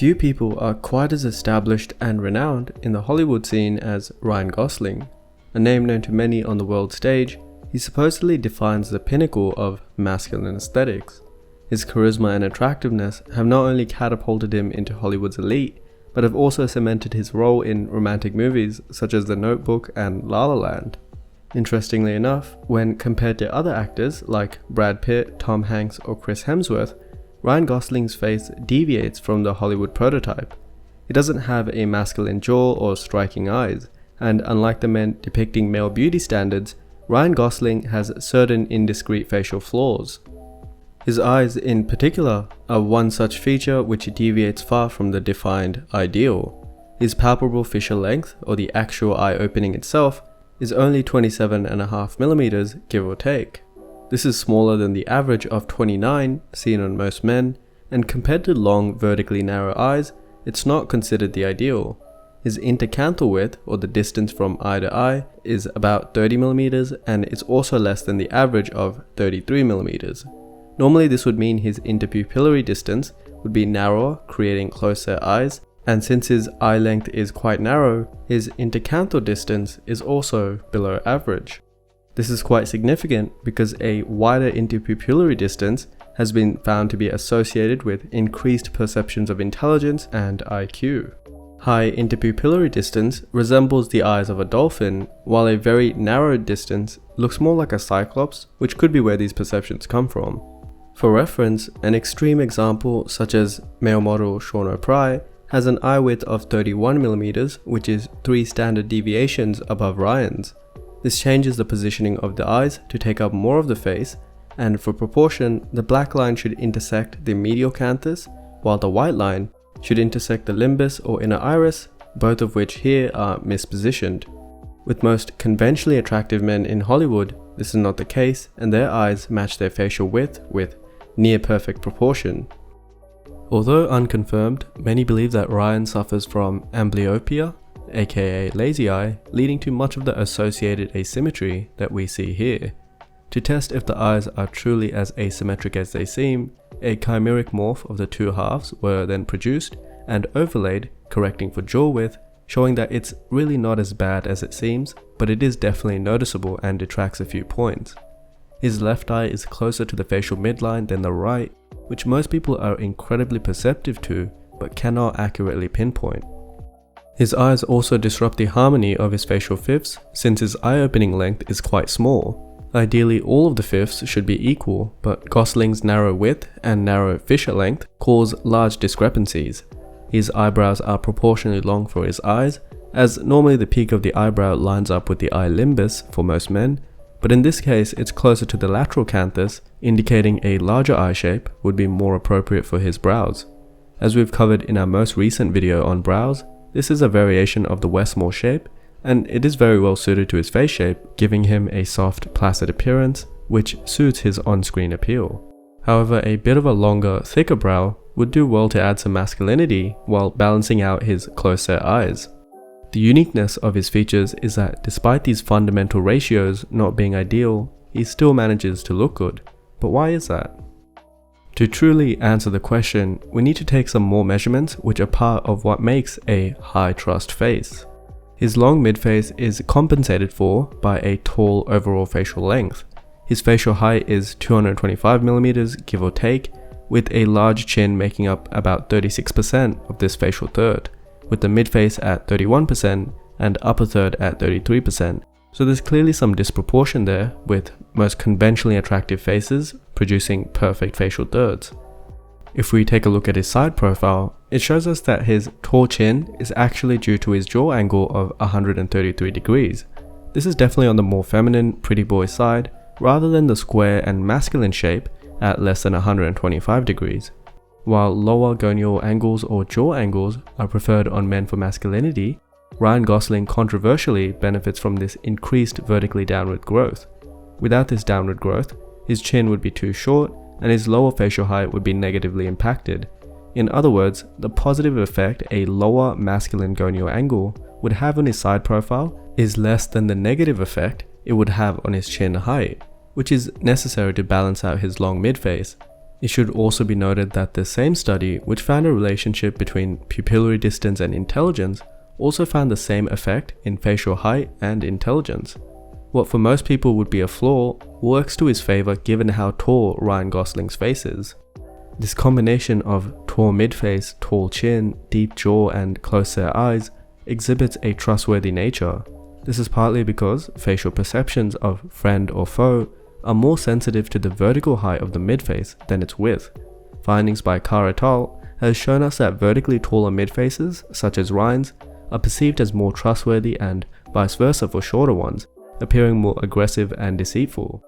Few people are quite as established and renowned in the Hollywood scene as Ryan Gosling. A name known to many on the world stage, he supposedly defines the pinnacle of masculine aesthetics. His charisma and attractiveness have not only catapulted him into Hollywood's elite, but have also cemented his role in romantic movies such as The Notebook and La La Land. Interestingly enough, when compared to other actors like Brad Pitt, Tom Hanks, or Chris Hemsworth, Ryan Gosling's face deviates from the Hollywood prototype. He doesn't have a masculine jaw or striking eyes, and unlike the men depicting male beauty standards, Ryan Gosling has certain indiscreet facial flaws. His eyes in particular are one such feature which deviates far from the defined ideal. His palpable fissure length, or the actual eye opening itself, is only 27.5mm, give or take. This is smaller than the average of 29 seen on most men, and compared to long vertically narrow eyes, it's not considered the ideal. His intercanthal width, or the distance from eye to eye, is about 30mm, and it's also less than the average of 33mm. Normally this would mean his interpupillary distance would be narrower, creating close-set eyes, and since his eye length is quite narrow, his intercanthal distance is also below average. This is quite significant because a wider interpupillary distance has been found to be associated with increased perceptions of intelligence and IQ. High interpupillary distance resembles the eyes of a dolphin, while a very narrow distance looks more like a cyclops, which could be where these perceptions come from. For reference, an extreme example such as male model Sean O'Pry has an eye width of 31mm, which is 3 standard deviations above Ryan's. This changes the positioning of the eyes to take up more of the face, and for proportion, the black line should intersect the medial canthus, while the white line should intersect the limbus or inner iris, both of which here are mispositioned. With most conventionally attractive men in Hollywood, this is not the case, and their eyes match their facial width with near perfect proportion. Although unconfirmed, many believe that Ryan suffers from amblyopia, aka lazy eye, leading to much of the associated asymmetry that we see here. To test if the eyes are truly as asymmetric as they seem, a chimeric morph of the two halves were then produced and overlaid, correcting for jaw width, showing that it's really not as bad as it seems, but it is definitely noticeable and detracts a few points. His left eye is closer to the facial midline than the right, which most people are incredibly perceptive to, but cannot accurately pinpoint. His eyes also disrupt the harmony of his facial fifths, since his eye opening length is quite small. Ideally, all of the fifths should be equal, but Gosling's narrow width and narrow fissure length cause large discrepancies. His eyebrows are proportionally long for his eyes, as normally the peak of the eyebrow lines up with the eye limbus for most men, but in this case it's closer to the lateral canthus, indicating a larger eye shape would be more appropriate for his brows. As we've covered in our most recent video on brows, this is a variation of the Westmore shape, and it is very well suited to his face shape, giving him a soft, placid appearance, which suits his on-screen appeal. However, a bit of a longer, thicker brow would do well to add some masculinity while balancing out his close-set eyes. The uniqueness of his features is that despite these fundamental ratios not being ideal, he still manages to look good. But why is that? To truly answer the question, we need to take some more measurements which are part of what makes a high-trust face. His long midface is compensated for by a tall overall facial length. His facial height is 225mm, give or take, with a large chin making up about 36% of this facial third, with the midface at 31% and upper third at 33%. So there's clearly some disproportion there, with most conventionally attractive faces producing perfect facial thirds. If we take a look at his side profile, it shows us that his tall chin is actually due to his jaw angle of 133 degrees. This is definitely on the more feminine, pretty boy side, rather than the square and masculine shape at less than 125 degrees. While lower gonial angles or jaw angles are preferred on men for masculinity, Ryan Gosling controversially benefits from this increased vertically downward growth. Without this downward growth, his chin would be too short and his lower facial height would be negatively impacted. In other words, the positive effect a lower masculine gonial angle would have on his side profile is less than the negative effect it would have on his chin height, which is necessary to balance out his long midface. It should also be noted that the same study, which found a relationship between pupillary distance and intelligence, also found the same effect in facial height and intelligence. What for most people would be a flaw works to his favor given how tall Ryan Gosling's face is. This combination of tall mid-face, tall chin, deep jaw and close-set eyes exhibits a trustworthy nature. This is partly because facial perceptions of friend or foe are more sensitive to the vertical height of the mid-face than its width. Findings by Carr et al. Has shown us that vertically taller mid-faces, such as Ryan's, are perceived as more trustworthy and vice versa for shorter ones, appearing more aggressive and deceitful.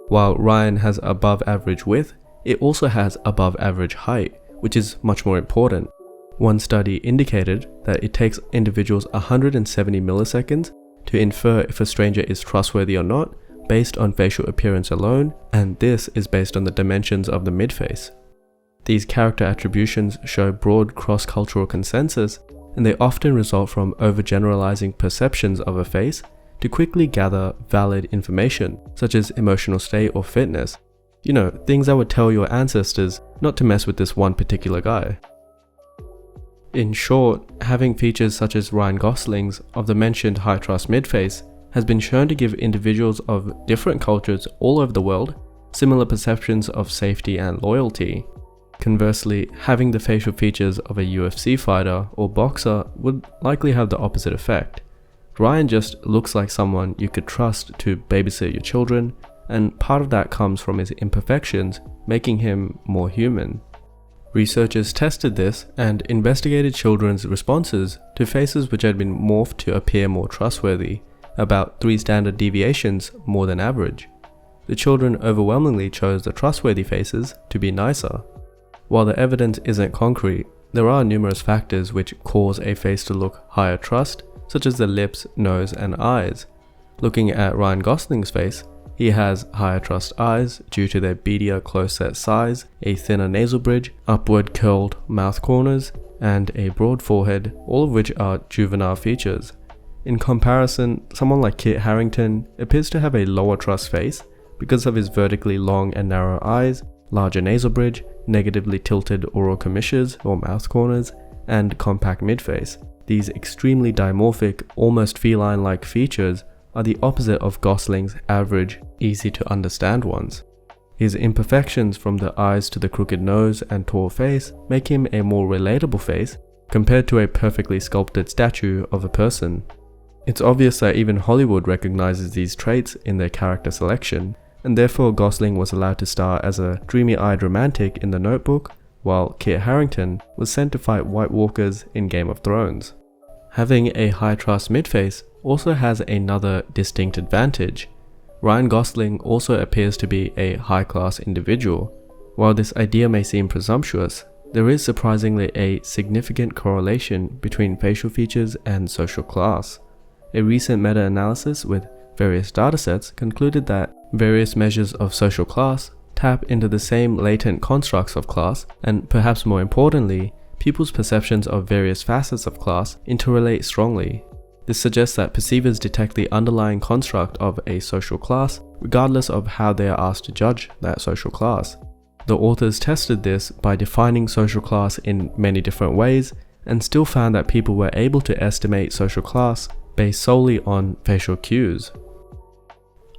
While Ryan has above average width, it also has above average height, which is much more important. One study indicated that it takes individuals 170 milliseconds to infer if a stranger is trustworthy or not based on facial appearance alone, and this is based on the dimensions of the midface. These character attributions show broad cross-cultural consensus, and they often result from overgeneralizing perceptions of a face to quickly gather valid information, such as emotional state or fitness. You know, things that would tell your ancestors not to mess with this one particular guy. In short, having features such as Ryan Gosling's of the mentioned high trust midface has been shown to give individuals of different cultures all over the world similar perceptions of safety and loyalty. Conversely, having the facial features of a UFC fighter or boxer would likely have the opposite effect. Ryan just looks like someone you could trust to babysit your children, and part of that comes from his imperfections, making him more human. Researchers tested this and investigated children's responses to faces which had been morphed to appear more trustworthy, about 3 standard deviations more than average. The children overwhelmingly chose the trustworthy faces to be nicer. While the evidence isn't concrete, there are numerous factors which cause a face to look higher trust, such as the lips, nose, and eyes. Looking at Ryan Gosling's face, he has higher trust eyes due to their beadier close-set size, a thinner nasal bridge, upward curled mouth corners, and a broad forehead, all of which are juvenile features. In comparison, someone like Kit Harington appears to have a lower trust face because of his vertically long and narrow eyes, larger nasal bridge, negatively tilted oral commissures or mouth corners, and compact midface. These extremely dimorphic, almost feline-like features are the opposite of Gosling's average, easy-to-understand ones. His imperfections from the eyes to the crooked nose and tall face make him a more relatable face compared to a perfectly sculpted statue of a person. It's obvious that even Hollywood recognizes these traits in their character selection, and therefore Gosling was allowed to star as a dreamy-eyed romantic in The Notebook, while Kit Harington was sent to fight White Walkers in Game of Thrones. Having a high-trust midface also has another distinct advantage. Ryan Gosling also appears to be a high-class individual. While this idea may seem presumptuous, there is surprisingly a significant correlation between facial features and social class. A recent meta-analysis with various datasets concluded that various measures of social class tap into the same latent constructs of class, and perhaps more importantly, people's perceptions of various facets of class interrelate strongly. This suggests that perceivers detect the underlying construct of a social class regardless of how they are asked to judge that social class. The authors tested this by defining social class in many different ways and still found that people were able to estimate social class based solely on facial cues.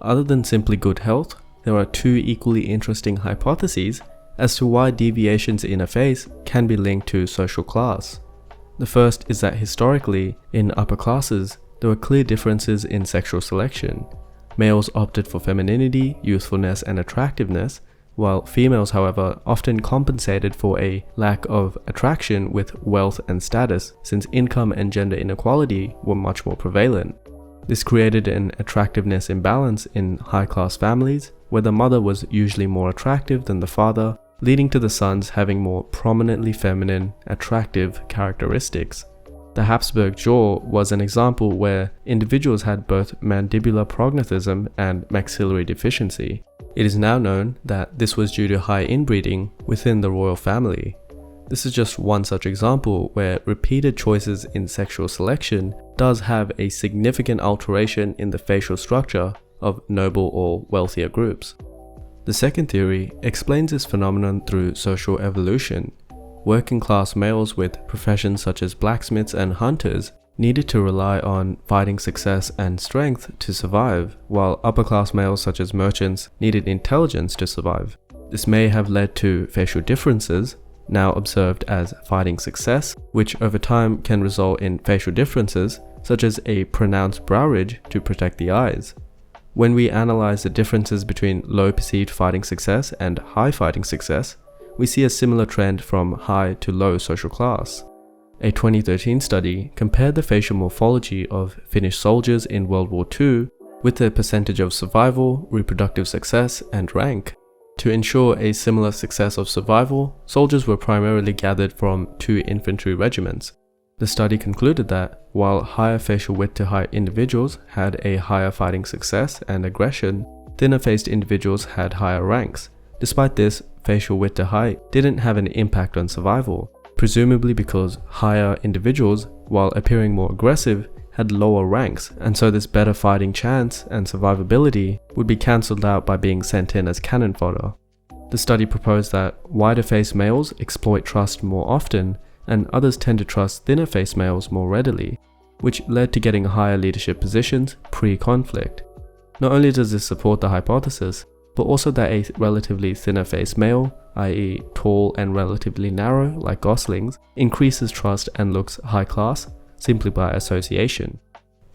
Other than simply good health, there are 2 equally interesting hypotheses as to why deviations in a face can be linked to social class. The first is that historically, in upper classes, there were clear differences in sexual selection. Males opted for femininity, youthfulness, and attractiveness, while females, however, often compensated for a lack of attraction with wealth and status, since income and gender inequality were much more prevalent. This created an attractiveness imbalance in high-class families, where the mother was usually more attractive than the father, leading to the sons having more prominently feminine, attractive characteristics. The Habsburg jaw was an example where individuals had both mandibular prognathism and maxillary deficiency. It is now known that this was due to high inbreeding within the royal family. This is just one such example where repeated choices in sexual selection does have a significant alteration in the facial structure of noble or wealthier groups. The second theory explains this phenomenon through social evolution. Working class males with professions such as blacksmiths and hunters needed to rely on fighting success and strength to survive, while upper class males such as merchants needed intelligence to survive. This may have led to facial differences, now observed as fighting success, which over time can result in facial differences such as a pronounced brow ridge to protect the eyes. When we analyze the differences between low perceived fighting success and high fighting success, we see a similar trend from high to low social class. A 2013 study compared the facial morphology of Finnish soldiers in World War II with the percentage of survival, reproductive success, and rank. To ensure a similar success of survival, soldiers were primarily gathered from 2 infantry regiments. The study concluded that, while higher facial width to height individuals had a higher fighting success and aggression, thinner-faced individuals had higher ranks. Despite this, facial width to height didn't have an impact on survival, presumably because higher individuals, while appearing more aggressive, had lower ranks, and so this better fighting chance and survivability would be cancelled out by being sent in as cannon fodder. The study proposed that wider-faced males exploit trust more often, and others tend to trust thinner-faced males more readily, which led to getting higher leadership positions pre-conflict. Not only does this support the hypothesis, but also that a relatively thinner-faced male, i.e. tall and relatively narrow like Gosling's, increases trust and looks high-class simply by association.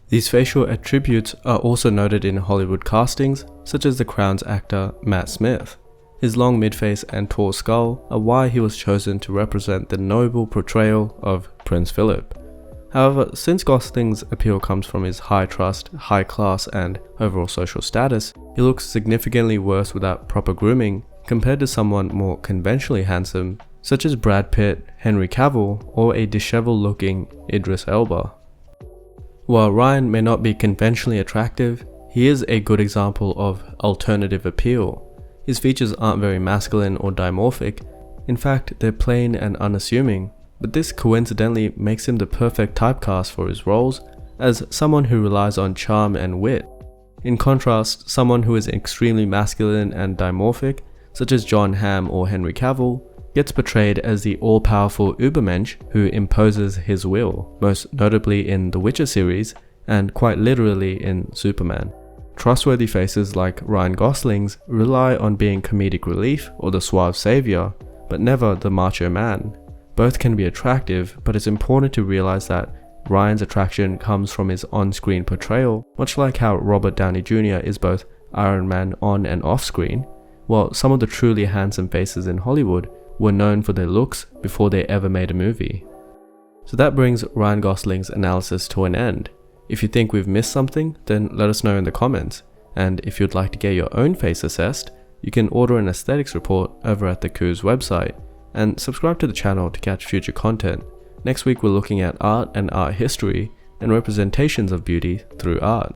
These facial attributes are also noted in Hollywood castings, such as The Crown's actor Matt Smith. His long mid-face and tall skull are why he was chosen to represent the noble portrayal of Prince Philip. However, since Gosling's appeal comes from his high trust, high class, and overall social status, he looks significantly worse without proper grooming compared to someone more conventionally handsome, such as Brad Pitt, Henry Cavill, or a disheveled-looking Idris Elba. While Ryan may not be conventionally attractive, he is a good example of alternative appeal. His features aren't very masculine or dimorphic. In fact, they're plain and unassuming, but this coincidentally makes him the perfect typecast for his roles as someone who relies on charm and wit. In contrast, someone who is extremely masculine and dimorphic, such as Jon Hamm or Henry Cavill, gets portrayed as the all-powerful Übermensch who imposes his will, most notably in the Witcher series and quite literally in Superman. Trustworthy faces like Ryan Gosling's rely on being comedic relief or the suave savior, but never the macho man. Both can be attractive, but it's important to realize that Ryan's attraction comes from his on-screen portrayal, much like how Robert Downey Jr. is both Iron Man on and off-screen, while some of the truly handsome faces in Hollywood were known for their looks before they ever made a movie. So that brings Ryan Gosling's analysis to an end. If you think we've missed something, then let us know in the comments. And if you'd like to get your own face assessed, you can order an aesthetics report over at the Coos website, and subscribe to the channel to catch future content. Next week we're looking at art and art history, and representations of beauty through art.